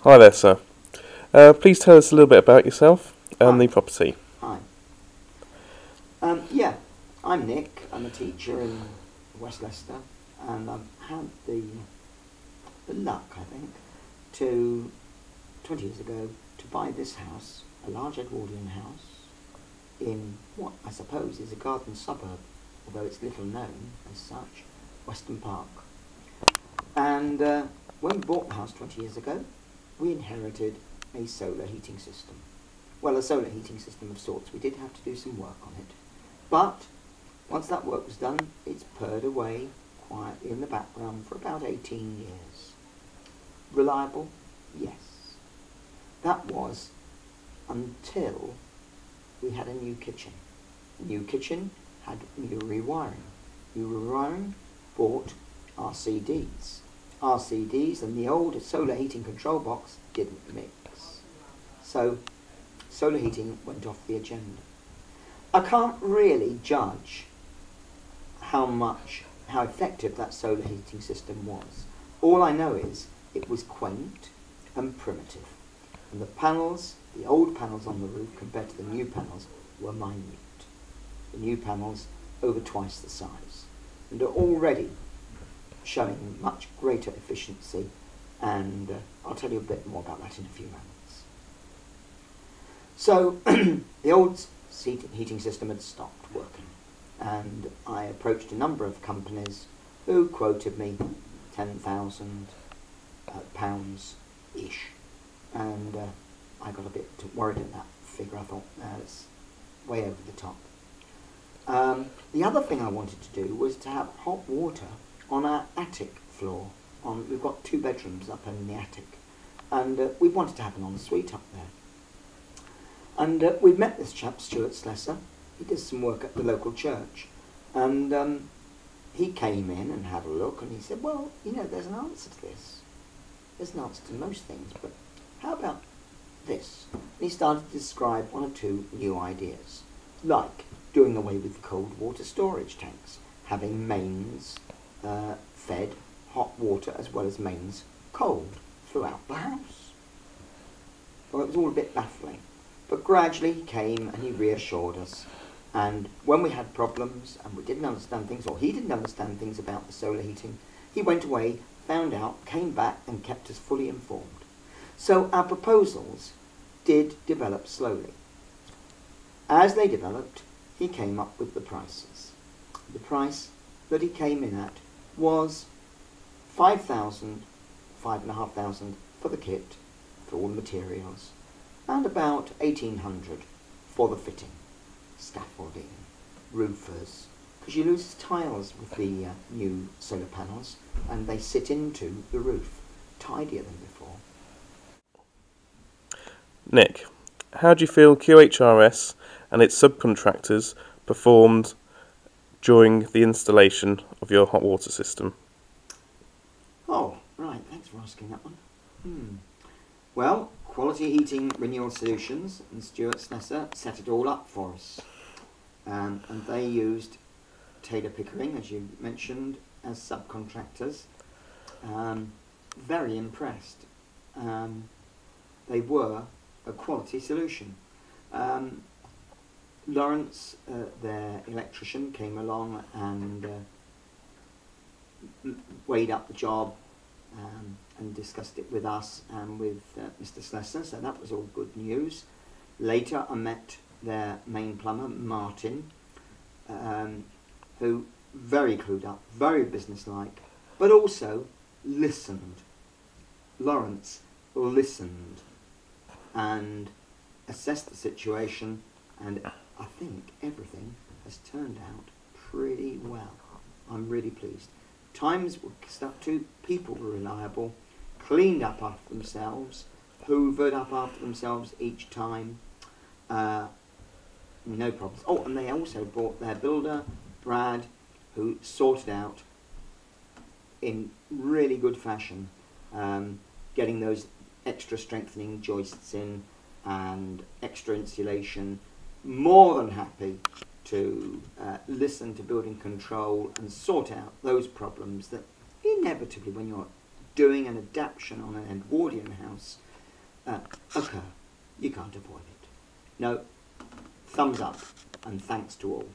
Hi there, sir. Please tell us a little bit about yourself and the property. Hi. Yeah, I'm Nick. I'm a teacher in West Leicester, and I've had the luck, I think, 20 years ago, to buy this house, a large Edwardian house, in what I suppose is a garden suburb, although it's little known as such, Weston Park. And when we bought the house 20 years ago, we inherited a solar heating system. Well, a solar heating system of sorts. We did have to do some work on it. But once that work was done, it's purred away quietly in the background for about 18 years. Reliable? Yes. That was until we had a new kitchen. The new kitchen had new rewiring. New rewiring bought RCDs. RCDs and the old solar heating control box didn't mix. So solar heating went off the agenda. I can't really judge how effective that solar heating system was. All I know is it was quaint and primitive. And the panels, the old panels on the roof compared to the new panels, were minute. The new panels over twice the size, and are already showing much greater efficiency, and I'll tell you a bit more about that in a few moments. So the old heating system had stopped working, and I approached a number of companies who quoted me £10,000 ish, and I got a bit worried at that figure. I thought it's way over the top. The other thing I wanted to do was to have hot water on our attic floor. We've got 2 bedrooms up in the attic, and we wanted to have an ensuite up there. And we'd met this chap, Stuart Slessor. He did some work at the local church, and he came in and had a look, and he said, well, you know, there's an answer to this. There's an answer to most things, but how about this? And he started to describe 1 or 2 new ideas, like doing away with cold water storage tanks, having mains fed hot water as well as mains cold throughout the house. Well, it was all a bit baffling, but gradually he came and he reassured us, and when we had problems and we didn't understand things, or he didn't understand things about the solar heating, he went away, found out, came back and kept us fully informed. So our proposals did develop slowly. As they developed, he came up with the prices. The price that he came in at was £5,000, £5,500 for the kit, for all the materials, and about £1,800 for the fitting, scaffolding, roofers, because you lose tiles with the new solar panels, and they sit into the roof, tidier than before. Nick, how do you feel qhrs and its subcontractors performed during the installation of your hot water system? Oh, right, thanks for asking that one. Well, Quality Heating Renewal Solutions and Stuart Slessor set it all up for us. And they used Taylor Pickering, as you mentioned, as subcontractors. Very impressed. They were a quality solution. Lawrence, their electrician, came along and weighed up the job and discussed it with us and with Mr. Slessor, so that was all good news. Later I met their main plumber, Martin, who very clued up, very businesslike, but also listened. Lawrence listened and assessed the situation, and I think everything has turned out pretty well. I'm really pleased. Times were stuck to, people were reliable, cleaned up after themselves, hoovered up after themselves each time. No problems. Oh, and they also brought their builder, Brad, who sorted out in really good fashion, getting those extra strengthening joists in and extra insulation. More than happy to listen to building control and sort out those problems that inevitably, when you're doing an adaptation on an Edwardian house, occur. You can't avoid it. No, thumbs up and thanks to all.